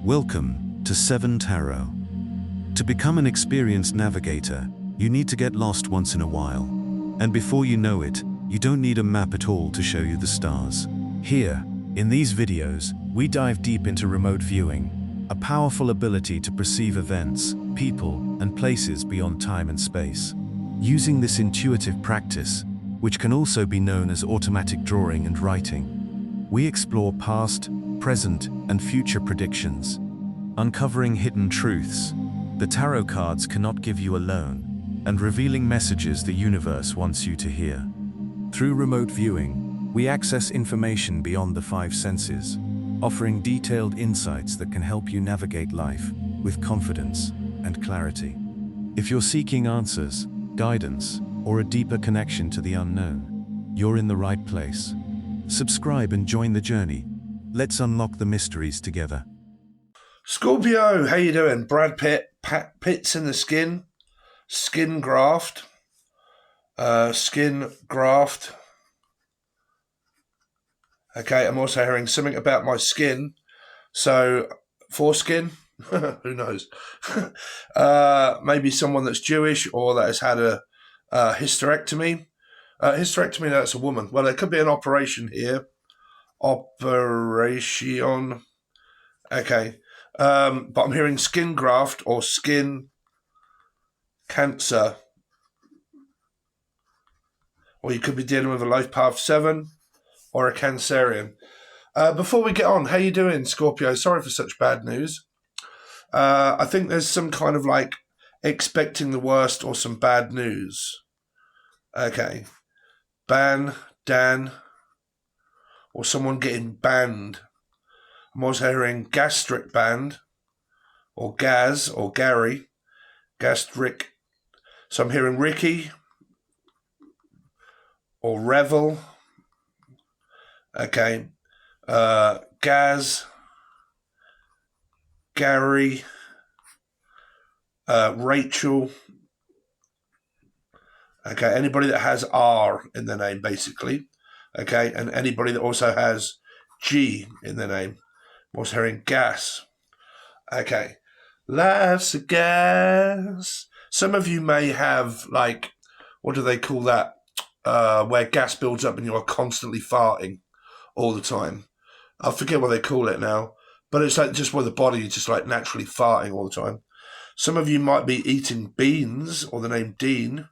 Welcome to 7 Tarot. To become an experienced navigator, you need to get lost once in a while. And before you know it, you don't need a map at all to show you the stars. Here, in these videos, we dive deep into remote viewing, a powerful ability to perceive events, people, and places beyond time and space. Using this intuitive practice, which can also be known as automatic drawing and writing, we explore past, present, and future predictions, uncovering hidden truths the tarot cards cannot give you alone, and revealing messages the universe wants you to hear. Through remote viewing, we access information beyond the 5 senses, offering detailed insights that can help you navigate life with confidence and clarity. If you're seeking answers, guidance, or a deeper connection to the unknown, you're in the right place. Subscribe and join the journey. Let's unlock the mysteries together. Scorpio, how you doing? Brad Pitt, pits in the skin graft, skin graft. Okay, I'm also hearing something about my skin. So, foreskin, who knows? Maybe someone that's Jewish or that has had a hysterectomy. Hysterectomy, that's a woman. Well, there could be an operation here. Operation. Okay. But I'm hearing skin graft or skin cancer. Or you could be dealing with a life path 7 or a Cancerian. Before we get on, how you doing, Scorpio? Sorry for such bad news. I think there's some kind of like expecting the worst or some bad news. Okay. Dan, or someone getting banned. I'm also hearing gastric band, or Gaz, or Gary, gastric. So I'm hearing Ricky, or Revel. Okay. Gaz, Gary, Rachel. Okay, anybody that has R in their name, basically. Okay, and anybody that also has G in their name. I'm also hearing gas. Okay, life's a gas. Some of you may have, like, what do they call that? Where gas builds up and you are constantly farting all the time. I forget what they call it now, but it's like just where the body is just like naturally farting all the time. Some of you might be eating beans or the name Dean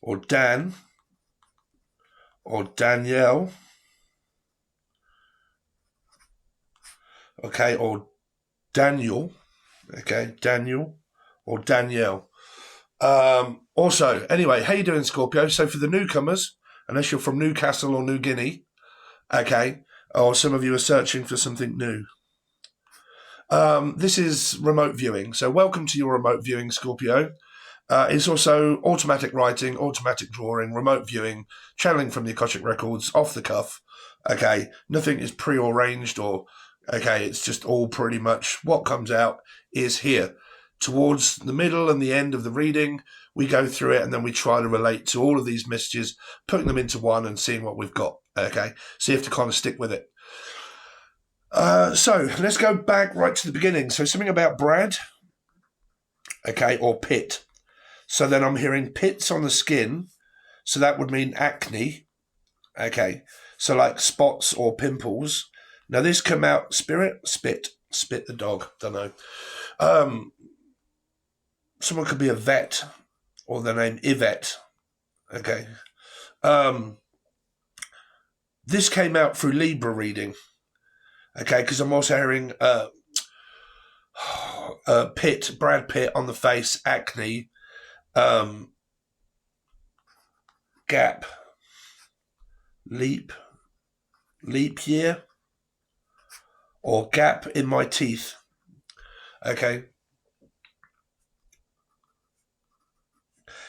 or Dan or Danielle. Okay, or Daniel. Okay, Daniel or Danielle. Also, anyway, how you doing, Scorpio? So for the newcomers, unless you're from Newcastle or New Guinea, okay, or some of you are searching for something new. This is remote viewing. So welcome to your remote viewing, Scorpio. It's also automatic writing, automatic drawing, remote viewing, channeling from the Akashic Records, off the cuff. Okay, nothing is prearranged or, okay, it's just all pretty much what comes out is here. Towards the middle and the end of the reading, we go through it and then we try to relate to all of these messages, putting them into one and seeing what we've got. Okay, so you have to kind of stick with it. So let's go back right to the beginning. So something about Brad, okay, or Pitt. So then I'm hearing pits on the skin. So that would mean acne. Okay. So like spots or pimples. Now this come out spit the dog. Don't know. Someone could be a vet or the name Yvette. Okay. This came out through Libra reading. Okay. Because I'm also hearing Brad Pitt on the face, acne. Gap, leap year, or gap in my teeth. Okay,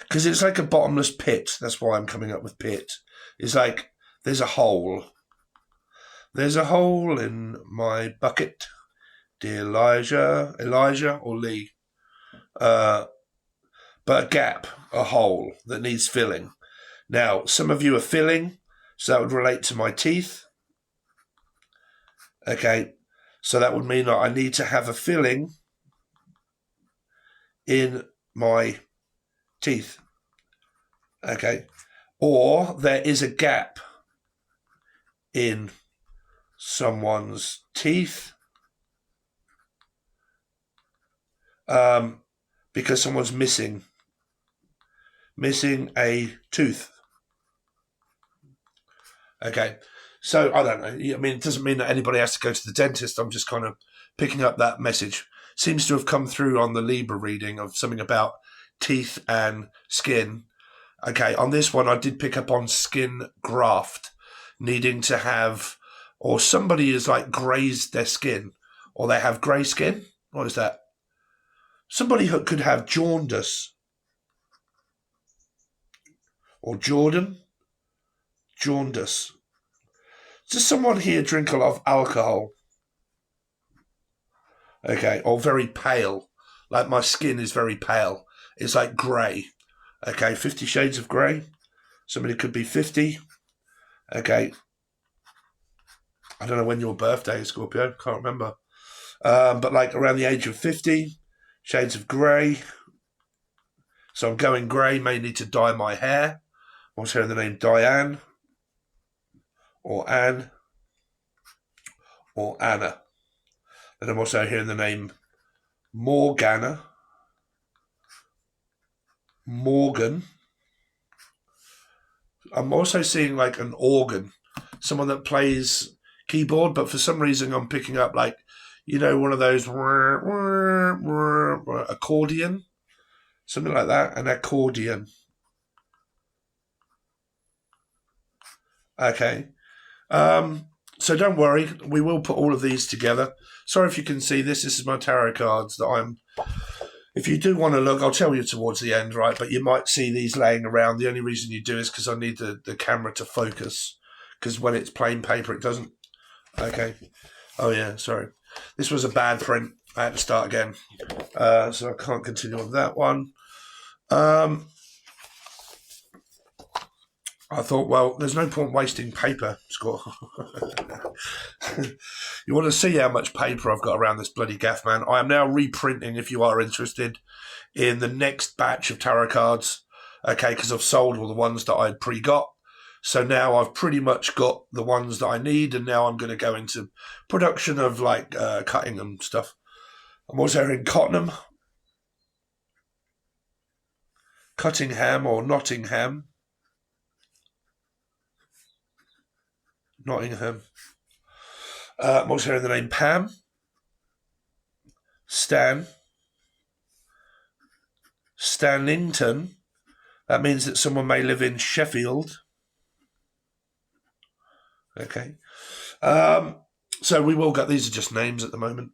because it's like a bottomless pit. That's why I'm coming up with pit. It's like there's a hole. There's a hole in my bucket, dear Elijah or Lee. But a gap, a hole that needs filling. Now, some of you are filling, so that would relate to my teeth. Okay, so that would mean that I need to have a filling in my teeth. Okay, or there is a gap in someone's teeth because someone's missing a tooth. Okay, so I don't know. I mean, it doesn't mean that anybody has to go to the dentist. I'm just kind of picking up that message. Seems to have come through on the Libra reading of something about teeth and skin. Okay, on this one, I did pick up on skin graft, needing to have, or somebody has like grazed their skin, or they have grey skin. What is that? Somebody who could have jaundice, or jaundice. Does someone here drink a lot of alcohol? Okay, or very pale. Like my skin is very pale. It's like grey. Okay, 50 Shades of Grey. Somebody could be 50. Okay. I don't know when your birthday is, Scorpio. Can't remember. But like around the age of 50. Shades of Grey. So I'm going grey. May need to dye my hair. I'm also hearing the name Diane. Or Anne. Or Anna. And I'm also hearing the name Morgan. I'm also seeing like an organ, someone that plays keyboard, but for some reason I'm picking up like, you know, one of those accordion, something like that, an accordion. Okay. So don't worry, we will put all of these together. Sorry if you can see this. This is my tarot cards that I'm... If you do want to look, I'll tell you towards the end, right? But you might see these laying around. The only reason you do is because I need the camera to focus. Because when it's plain paper, it doesn't. Okay. Oh, yeah, sorry. This was a bad print. I had to start again. So I can't continue on that one. I thought, well, there's no point wasting paper, Scott. You want to see how much paper I've got around this bloody gaff, man. I am now reprinting, if you are interested, in the next batch of tarot cards, okay, because I've sold all the ones that I'd pre-got. So now I've pretty much got the ones that I need, and now I'm going to go into production of, like, cutting and stuff. I'm also in Cottenham, Cuttingham or Nottingham. Nottingham. I'm also hearing the name Pam, Stan, Stanington. That means that someone may live in Sheffield. Okay. So we will get, these are just names at the moment.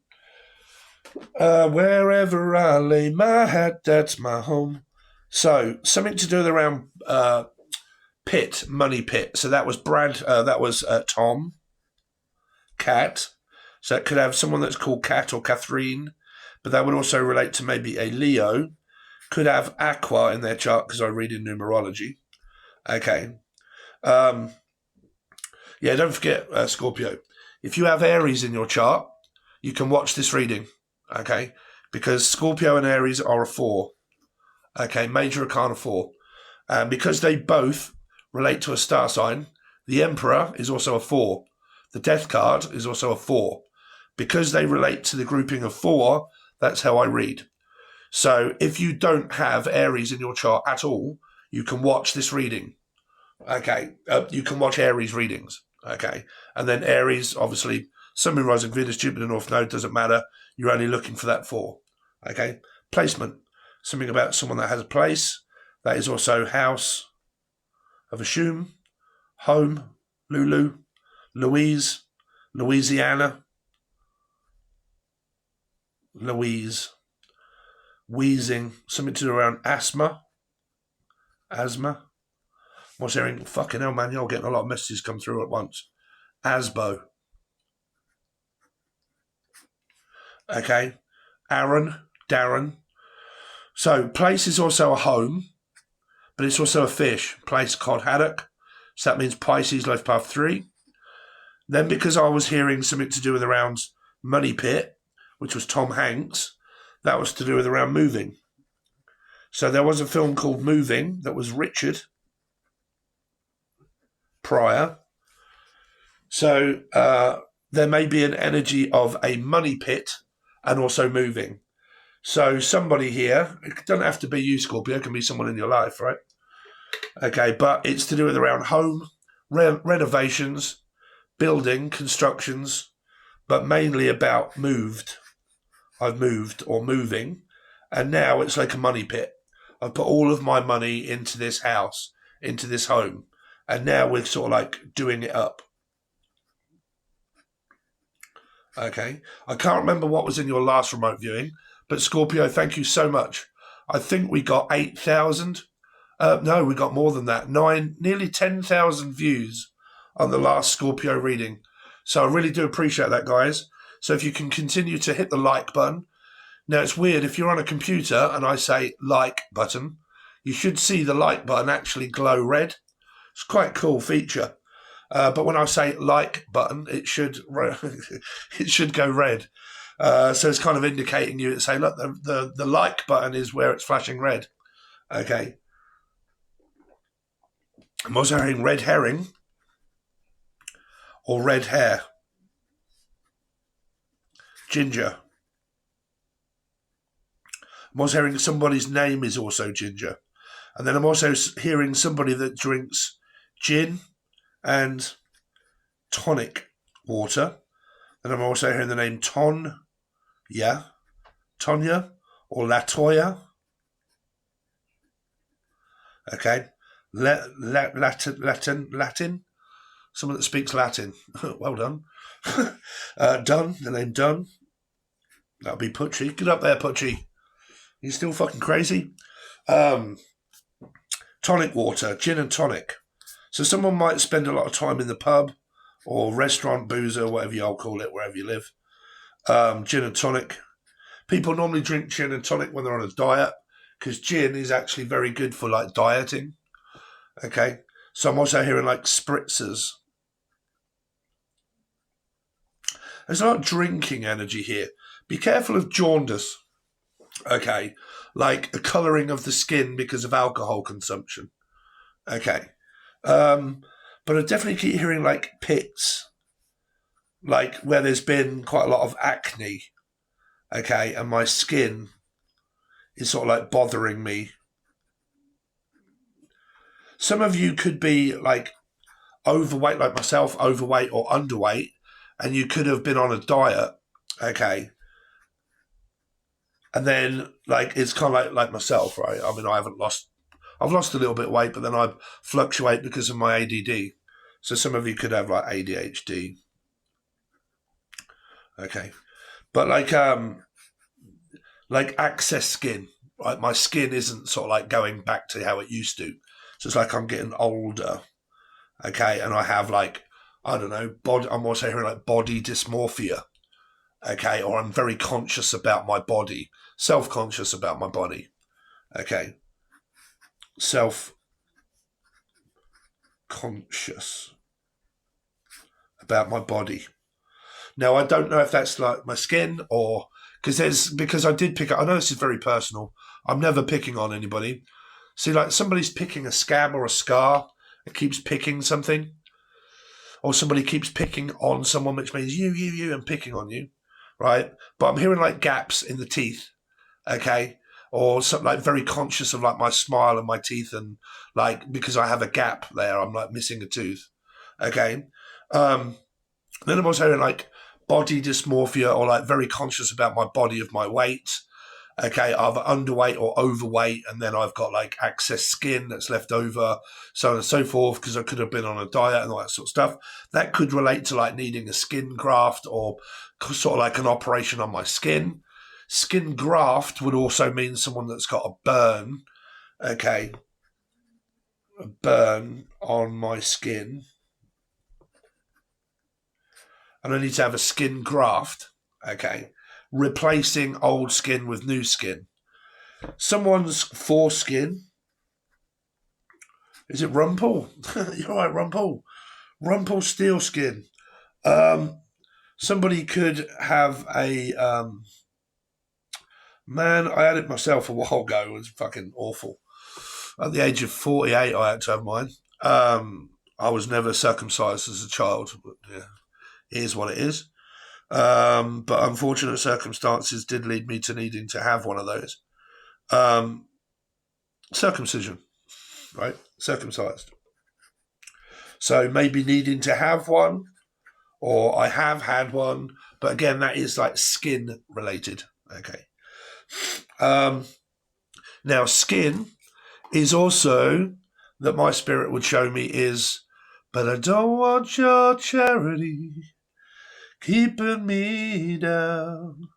Wherever I lay my hat, that's my home. So something to do with around Pitt, Money Pit. So that was Tom, Cat. So it could have someone that's called Cat or Catherine, but that would also relate to maybe a Leo. Could have Aqua in their chart because I read in numerology. Okay. Yeah, don't forget, Scorpio. If you have Aries in your chart, you can watch this reading. Okay. Because Scorpio and Aries are a 4. Okay. Major Arcana 4. And because they both relate to a star sign, the Emperor is also a 4. The Death card is also a 4. Because they relate to the grouping of 4, that's how I read. So if you don't have Aries in your chart at all, you can watch this reading. Okay. You can watch Aries readings. Okay. And then Aries, obviously, Sun, Moon, Rising, Venus, Jupiter, North Node, doesn't matter. You're only looking for that 4. Okay. Placement. Something about someone that has a place. That is also house of Assume, home, Lulu, Louise, Louisiana, Louise, wheezing, something to do around asthma. What's hearing? Fucking hell, man, you're getting a lot of messages come through at once. Asbo. Okay. Darren. So, place is also a home, but it's also a fish. Place called haddock. So that means Pisces, life path 3. Then because I was hearing something to do with around Money Pit, which was Tom Hanks, that was to do with around moving. So there was a film called Moving that was Richard Pryor. So there may be an energy of a money pit and also moving. So somebody here, it doesn't have to be you, Scorpio, it can be someone in your life, right? Okay, but it's to do with around home, renovations, building, constructions, but mainly about moved. I've moved or moving, and now it's like a money pit. I've put all of my money into this house, into this home, and now we're sort of like doing it up. Okay, I can't remember what was in your last remote viewing, but Scorpio, thank you so much. I think we got 8,000. No, we got more than that. Nearly 10,000 views on the last Scorpio reading. So I really do appreciate that, guys. So if you can continue to hit the like button. Now, it's weird. If you're on a computer and I say like button, you should see the like button actually glow red. It's quite a cool feature. But when I say like button, it should it should go red. So it's kind of indicating you to say, look, the like button is where it's flashing red. Okay. I'm also hearing red herring or red hair. Ginger. I'm also hearing somebody's name is also Ginger. And then I'm also hearing somebody that drinks gin and tonic water. And I'm also hearing the name Tonya or Latoya. Okay. Latin. Someone that speaks Latin. Well done. Dunn, the name Dunn. That'll be Putchy. Get up there, Putchy. You still fucking crazy? Tonic water, gin and tonic. So someone might spend a lot of time in the pub or restaurant, boozer, whatever y'all call it, wherever you live. Gin and tonic. People normally drink gin and tonic when they're on a diet because gin is actually very good for like dieting. Okay. So I'm also hearing like spritzers. There's a lot of drinking energy here. Be careful of jaundice. Okay. Like a colouring of the skin because of alcohol consumption. Okay. But I definitely keep hearing like pits. Like where there's been quite a lot of acne. Okay. And my skin is sort of like bothering me. Some of you could be like overweight, like myself, overweight or underweight, and you could have been on a diet, okay? And then, like, it's kind of like myself, right? I mean, I've lost a little bit of weight, but then I fluctuate because of my ADD. So some of you could have like ADHD, okay? But like excess skin, right? My skin isn't sort of like going back to how it used to. So it's like I'm getting older, okay? And I have like, I don't know, I'm also hearing like body dysmorphia, okay? Or I'm very conscious about my body, self-conscious about my body, okay? Self-conscious about my body. Now, I don't know if that's like my skin or, because I did pick up, I know this is very personal. I'm never picking on anybody. See, like somebody's picking a scab or a scar and keeps picking something. Or somebody keeps picking on someone, which means you, and picking on you, right? But I'm hearing like gaps in the teeth, okay? Or something like very conscious of like my smile and my teeth and like because I have a gap there, I'm like missing a tooth, okay? Then I'm also hearing like body dysmorphia or like very conscious about my body, of my weight. Okay, either underweight or overweight, and then I've got like excess skin that's left over, so on and so forth, because I could have been on a diet and all that sort of stuff. That could relate to like needing a skin graft or sort of like an operation on my skin. Skin graft would also mean someone that's got a burn, okay, a burn on my skin. And I need to have a skin graft, okay, replacing old skin with new skin. Someone's foreskin. Is it Rumple? You're right, Rumple. Rumple steel skin. Somebody could have a man. I had it myself a while ago. It was fucking awful. At the age of 48, I had to have mine. I was never circumcised as a child, but yeah, it is what it is. But unfortunate circumstances did lead me to needing to have one of those. Circumcision, right? Circumcised. So maybe needing to have one, or I have had one, but again, that is like skin related. Okay. Now, skin is also that my spirit would show me is, but I don't want your charity keeping me down.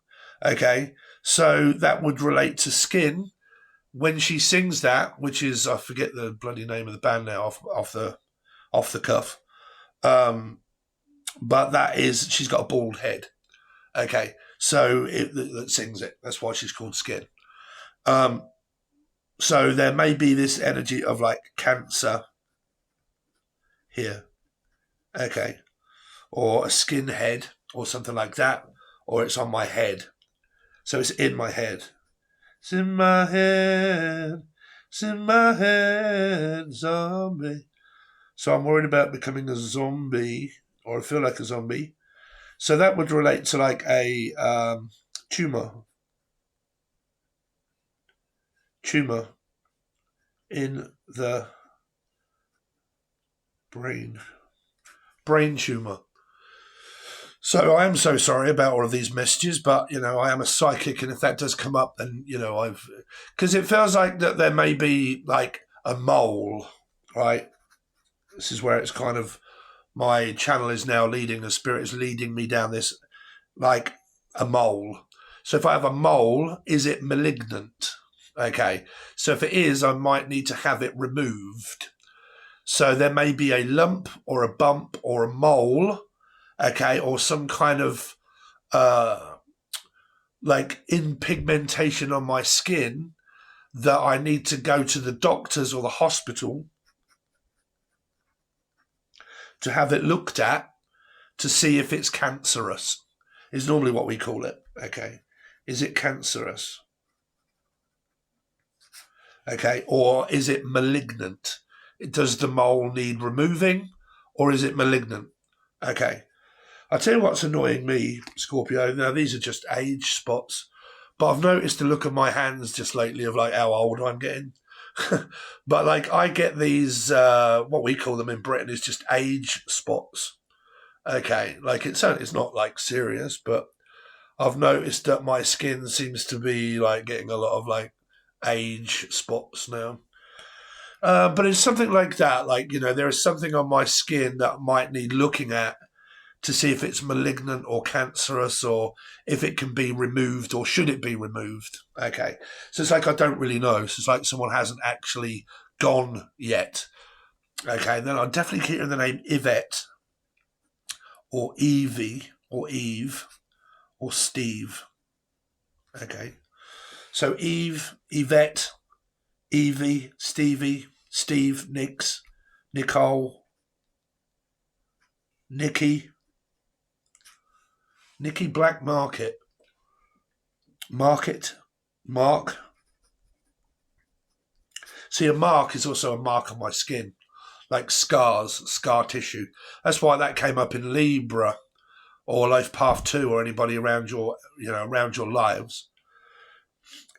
Okay, so that would relate to skin. When she sings that, which is, I forget the bloody name of the band now off the cuff, but that is, she's got a bald head. Okay, so that sings it. That's why she's called Skin. So there may be this energy of like Cancer here. Okay, or a skin head or something like that, or it's on my head. So it's in my head. It's in my head. It's in my head, zombie. So I'm worried about becoming a zombie, or I feel like a zombie. So that would relate to like a tumor in the brain tumor. So I am so sorry about all of these messages, but, you know, I am a psychic, and if that does come up, then, you know, because it feels like that there may be like a mole, right? This is where it's kind of, my channel is now leading, the spirit is leading me down this, like a mole. So if I have a mole, is it malignant? Okay, so if it is, I might need to have it removed. So there may be a lump or a bump or a mole, okay, or some kind of like impigmentation on my skin that I need to go to the doctors or the hospital to have it looked at to see if it's cancerous, is normally what we call it, okay? Is it cancerous? Okay, or is it malignant? Does the mole need removing, or is it malignant? Okay, I'll tell you what's annoying me, Scorpio. Now, these are just age spots, but I've noticed the look of my hands just lately of like how old I'm getting. But like I get these, what we call them in Britain is just age spots. Okay, like it's not like serious, but I've noticed that my skin seems to be like getting a lot of like age spots now. But it's something like that. Like, you know, there is something on my skin that might need looking at to see if it's malignant or cancerous, or if it can be removed, or should it be removed. Okay. So it's like I don't really know. So it's like someone hasn't actually gone yet. Okay. And then I'll definitely keep the name Yvette, or Evie, or Eve, or Steve. Okay. So Eve, Yvette, Evie, Stevie, Steve, Nix, Nicole, Nikki Black Market, Mark. See, a mark is also a mark on my skin, like scars, scar tissue. That's why that came up in Libra or Life Path 2 or anybody around your lives.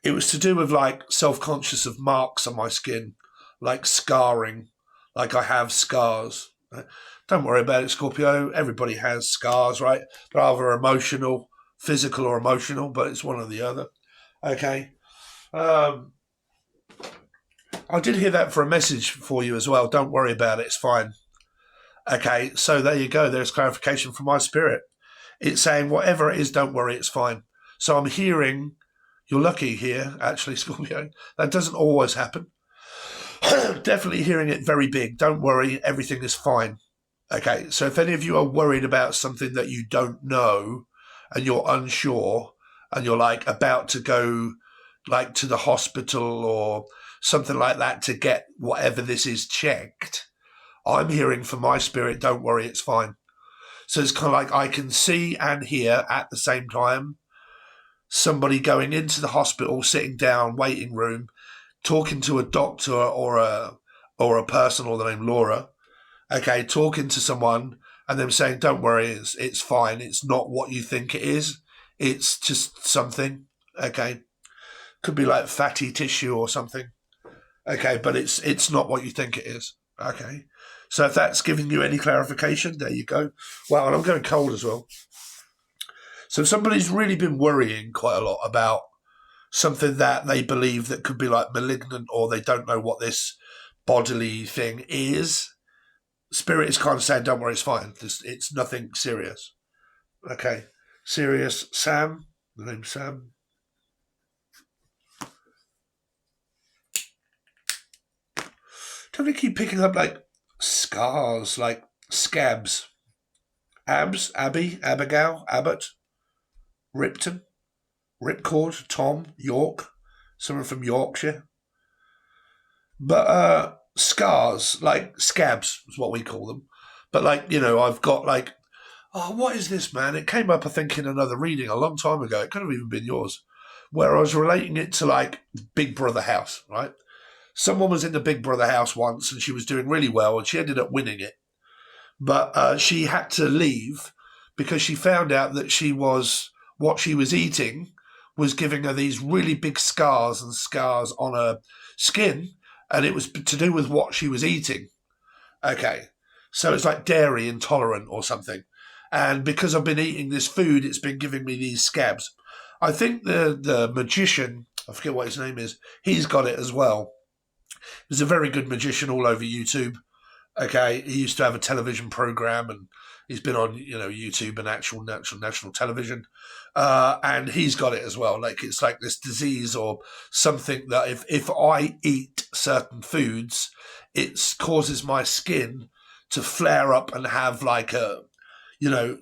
It was to do with like self-conscious of marks on my skin, like scarring, like I have scars. Don't worry about it, Scorpio. Everybody has scars, right? They're either emotional, physical or emotional, but it's one or the other. Okay. I did hear that for a message for you as well. Don't worry about it. It's fine. Okay. So there you go. There's clarification from my spirit. It's saying whatever it is, don't worry. It's fine. So I'm hearing, you're lucky here, actually, Scorpio. That doesn't always happen. Definitely hearing it very big. Don't worry. Everything is fine. Okay, so if any of you are worried about something that you don't know and you're unsure and you're like about to go like to the hospital or something like that to get whatever this is checked, I'm hearing from my spirit, don't worry, it's fine. So it's kind of like I can see and hear at the same time somebody going into the hospital, sitting down, waiting room, talking to a doctor or a person or the name Laura, okay, talking to someone and them saying, don't worry, it's fine. It's not what you think it is. It's just something, okay. Could be like fatty tissue or something, okay, but it's not what you think it is, okay. So if that's giving you any clarification, there you go. Wow, and I'm going cold as well. So if somebody's really been worrying quite a lot about something that they believe that could be like malignant, or they don't know what this bodily thing is, Spirit is kind of saying, don't worry, it's fine. It's nothing serious. Okay. Serious. Sam. The name's Sam. Don't they keep picking up like scars, like scabs? Abs, Abby, Abigail, Abbott, Ripton, Ripcord, Tom, York, someone from Yorkshire. But scars, like scabs is what we call them. But like, you know, I've got like, oh, what is this, man? It came up, I think, in another reading a long time ago. It could have even been yours, where I was relating it to like Big Brother house, right? Someone was in the Big Brother house once and she was doing really well and she ended up winning it. But she had to leave because she found out that what she was eating was giving her these really big scars on her skin, and it was to do with what she was eating. Okay, so it's like dairy intolerant or something. And because I've been eating this food, it's been giving me these scabs. I think the magician, I forget what his name is, he's got it as well. He's a very good magician all over YouTube. Okay, he used to have a television program, and he's been on, you know, YouTube and actual national television, and he's got it as well. Like it's like this disease or something that if I eat certain foods, it causes my skin to flare up and have like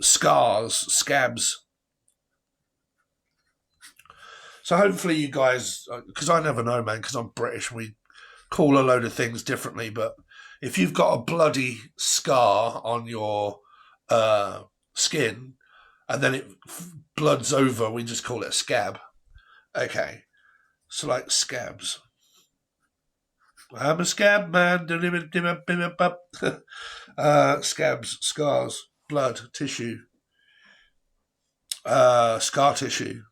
scabs. So hopefully you guys, because I never know, man, because I'm British, we call a load of things differently, but if you've got a bloody scar on your skin and then it bloods over, we just call it a scab. Okay. So like scabs. I'm a scab man. Scabs, scars, blood, tissue, scar tissue.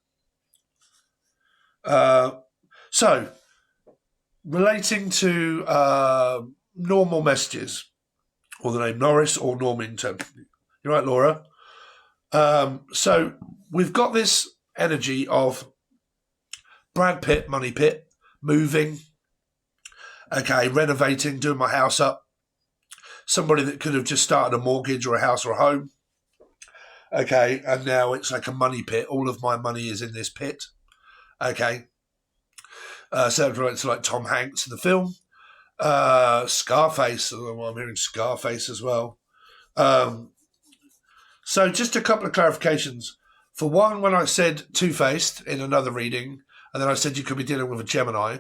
So relating to normal messages, or the name Norris or Normington. You're right, Laura. So we've got this energy of Brad Pitt, Money Pit, moving, okay, renovating, doing my house up. Somebody that could have just started a mortgage or a house or a home. Okay, and now it's like a money pit. All of my money is in this pit. Okay. So it's like Tom Hanks in the film. Scarface. I'm hearing Scarface as well. So just a couple of clarifications. For one, when I said two-faced in another reading, and then I said you could be dealing with a Gemini,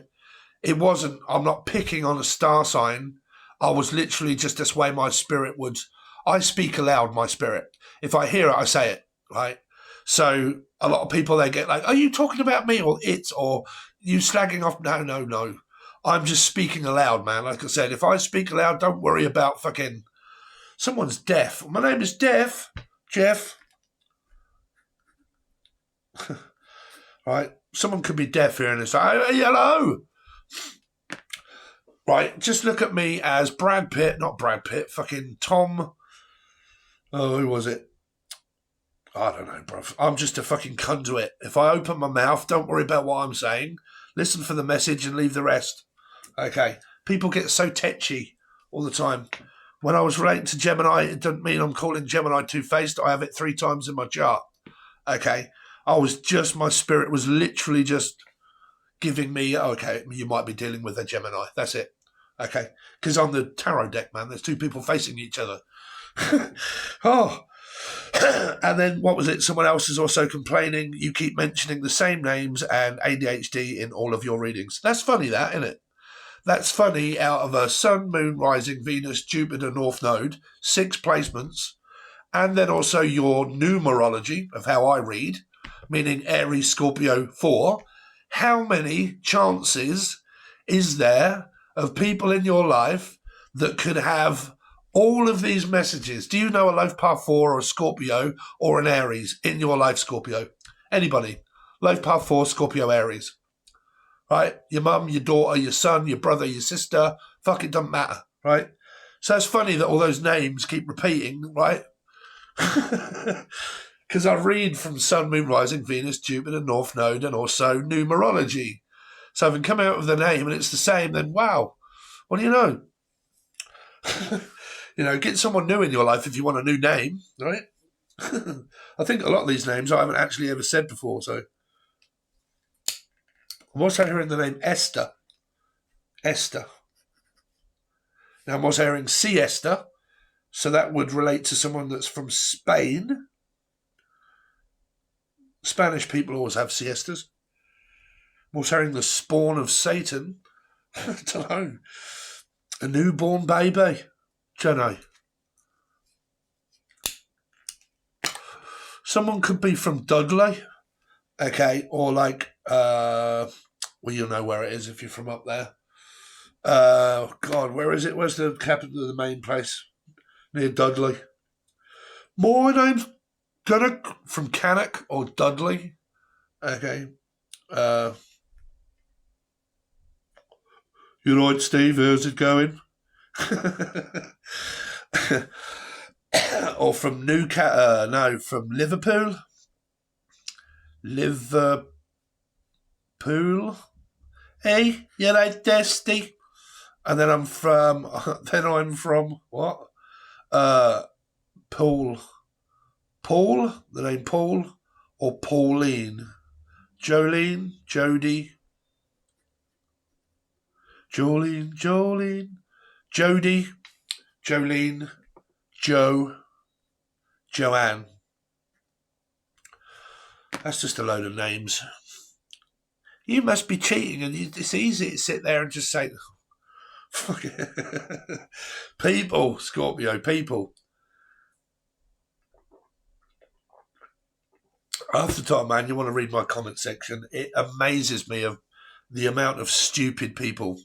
it wasn't, I'm not picking on a star sign. I was literally just this way my spirit would. I speak aloud, my spirit. If I hear it, I say it, right? So a lot of people, they get like, are you talking about me or it, or you slagging off? No. I'm just speaking aloud, man. Like I said, if I speak aloud, don't worry about fucking someone's deaf. My name is Jeff. Right? Someone could be deaf here and it's like, hey, hello. Right? Just look at me as Brad Pitt, not Brad Pitt, fucking Tom. Oh, who was it? I don't know, bro. I'm just a fucking conduit. If I open my mouth, don't worry about what I'm saying. Listen for the message and leave the rest. Okay. People get so tetchy all the time. When I was relating to Gemini, it doesn't mean I'm calling Gemini two-faced. I have it 3 times in my chart. Okay. My spirit was literally just giving me, okay, you might be dealing with a Gemini. That's it. Okay. Because on the tarot deck, man, there's 2 people facing each other. Oh. And then what was it? Someone else is also complaining. You keep mentioning the same names and ADHD in all of your readings. That's funny, that, isn't it? That's funny. Out of a Sun, Moon, Rising, Venus, Jupiter, North Node, 6 placements, and then also your numerology of how I read, meaning Aries, Scorpio 4, how many chances is there of people in your life that could have all of these messages? Do you know a life path 4 or a Scorpio or an Aries in your life, Scorpio? Anybody? Life path 4, Scorpio, Aries. Right? Your mum, your daughter, your son, your brother, your sister. Fuck, it doesn't matter. Right? So it's funny that all those names keep repeating, right? Because I read from Sun, Moon, Rising, Venus, Jupiter, North Node, and also numerology. So if I can come out with the name and it's the same, then wow, what do you know? You know, get someone new in your life if you want a new name, right? I think a lot of these names I haven't actually ever said before, so. I'm also hearing the name Esther. Esther. Now I'm also hearing siesta, so that would relate to someone that's from Spain. Spanish people always have siestas. I'm also hearing the spawn of Satan. I don't know. A newborn baby. Don't know. Someone could be from Dudley. Okay, or like, well, you'll know where it is if you're from up there. God, where is it? Where's the capital of the main place? Near Dudley. My name's Dunnock from Cannock or Dudley. Okay. You right, Steve? How's it going? Or from from Liverpool. Liverpool. Hey, you right there, Steve? And then I'm from what? Paul. Paul? The name Paul? Or Pauline? Jolene? Jody? Jolene? Jody? Jolene? Joe? Joanne? That's just a load of names. You must be cheating, and it's easy to sit there and just say, fuck it. People, Scorpio, people. Half the time, man, you want to read my comment section. It amazes me of the amount of stupid people.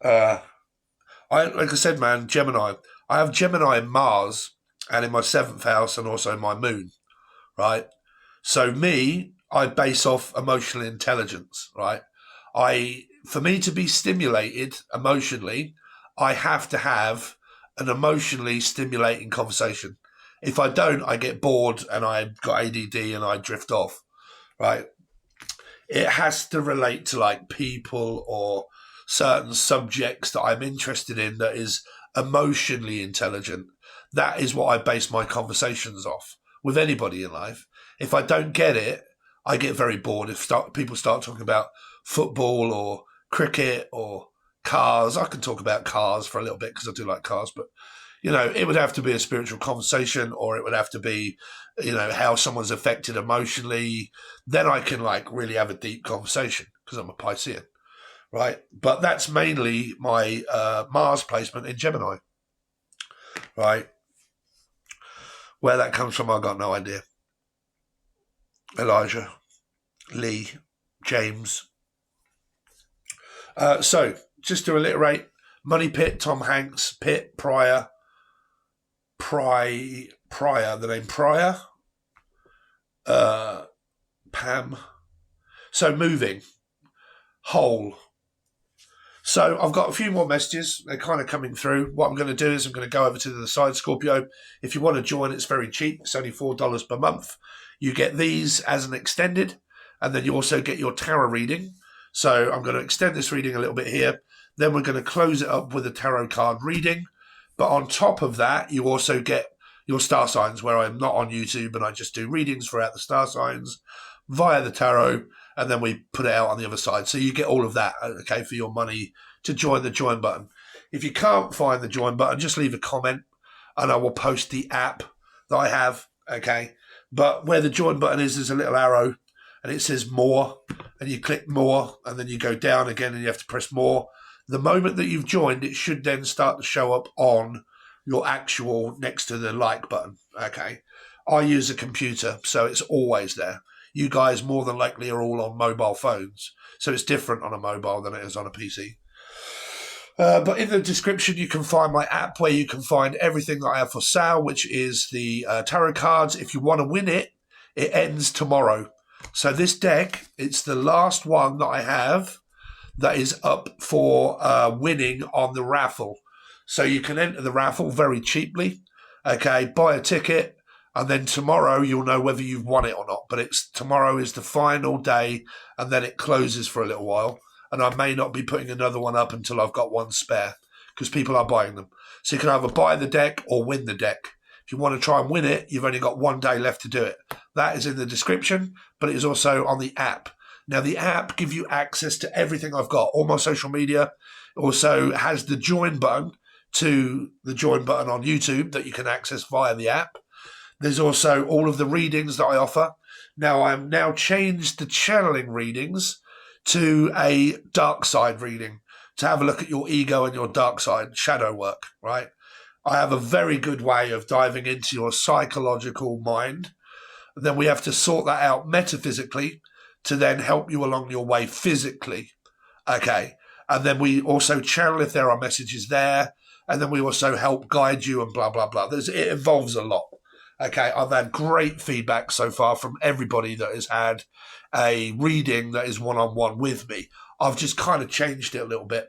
Like I said, man, Gemini. I have Gemini in Mars and in my 7th house and also my moon, right? So I base off emotional intelligence, right? For me to be stimulated emotionally, I have to have an emotionally stimulating conversation. If I don't, I get bored and I've got ADD and I drift off, right? It has to relate to like people or certain subjects that I'm interested in that is emotionally intelligent. That is what I base my conversations off with anybody in life. If I don't get it, I get very bored. If people start talking about football or cricket or cars, I can talk about cars for a little bit because I do like cars, but you know, it would have to be a spiritual conversation, or it would have to be, you know, how someone's affected emotionally. Then I can like really have a deep conversation because I'm a Piscean, right? But that's mainly my Mars placement in Gemini, right? Where that comes from, I've got no idea. Elijah, Lee, James. So, just to reiterate, Money Pit, Tom Hanks, Pitt, Pryor, the name Pryor, Pam. So, moving, whole. So, I've got a few more messages. They're kind of coming through. What I'm going to do is I'm going to go over to the side, Scorpio. If you want to join, it's very cheap. It's only $4 per month. You get these as an extended, and then you also get your tarot reading. So I'm going to extend this reading a little bit here. Then we're going to close it up with a tarot card reading. But on top of that, you also get your star signs, where I'm not on YouTube and I just do readings throughout the star signs via the tarot, and then we put it out on the other side. So you get all of that, okay, for your money to join the join button. If you can't find the join button, just leave a comment and I will post the app that I have, okay? But where the join button is, there's a little arrow and it says more, and you click more and then you go down again and you have to press more. The moment that you've joined, it should then start to show up on your actual next to the like button. Okay. I use a computer, so it's always there. You guys more than likely are all on mobile phones, so it's different on a mobile than it is on a PC. But in the description, you can find my app where you can find everything that I have for sale, which is the tarot cards. If you want to win it, it ends tomorrow. So this deck, it's the last one that I have that is up for winning on the raffle. So you can enter the raffle very cheaply. Okay, buy a ticket, and then tomorrow you'll know whether you've won it or not. But tomorrow is the final day, and then it closes for a little while. And I may not be putting another one up until I've got one spare, because people are buying them. So you can either buy the deck or win the deck. If you want to try and win it, you've only got 1 day left to do it. That is in the description, but it is also on the app. Now, the app gives you access to everything I've got, all my social media. It also has the join button to the join button on YouTube that you can access via the app. There's also all of the readings that I offer. Now, I'm now changed the channeling readings to a dark side reading, to have a look at your ego and your dark side, shadow work, right? I have a very good way of diving into your psychological mind. Then we have to sort that out metaphysically to then help you along your way physically, okay? And then we also channel if there are messages there, and then we also help guide you and blah, blah, blah. It involves a lot. Okay, I've had great feedback so far from everybody that has had a reading that is one-on-one with me. I've just kind of changed it a little bit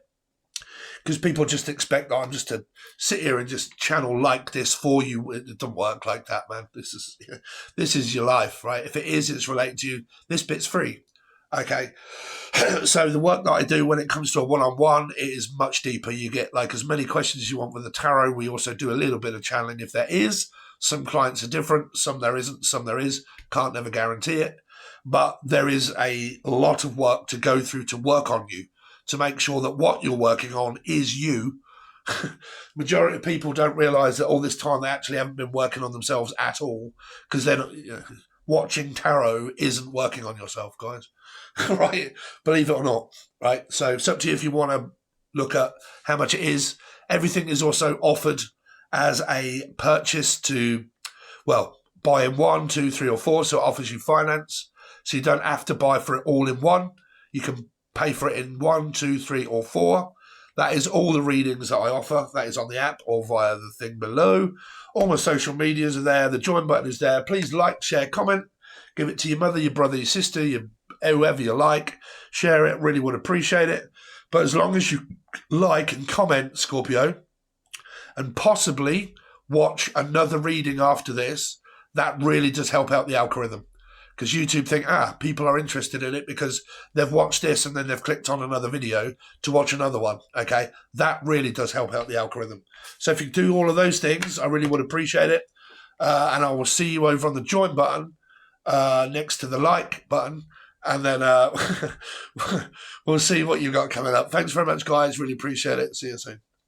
because people just expect that I'm just to sit here and just channel like this for you. It doesn't work like that, man. This is your life, right? If it is, it's related to you. This bit's free. Okay, so the work that I do when it comes to a one-on-one, it is much deeper. You get like as many questions as you want with the tarot. We also do a little bit of channeling if there is. Some clients are different, some there isn't, some there is. Can't never guarantee it. But there is a lot of work to go through to work on you, to make sure that what you're working on is you. Majority of people don't realise that all this time they actually haven't been working on themselves at all, because they're not, watching tarot isn't working on yourself, guys. Right? Believe it or not. Right? So it's up to you if you want to look at how much it is. Everything is also offered as a purchase to, well, buy in 1, 2, 3, or 4. So it offers you finance. So you don't have to buy for it all in one. You can pay for it in 1, 2, 3, or 4. That is all the readings that I offer. That is on the app or via the thing below. All my social medias are there. The join button is there. Please like, share, comment. Give it to your mother, your brother, your sister, whoever you like. Share it. Really would appreciate it. But as long as you like and comment, Scorpio, and possibly watch another reading after this, that really does help out the algorithm. Because YouTube think, people are interested in it because they've watched this and then they've clicked on another video to watch another one, okay? That really does help out the algorithm. So if you do all of those things, I really would appreciate it. And I will see you over on the join button next to the like button. And then we'll see what you've got coming up. Thanks very much, guys. Really appreciate it. See you soon.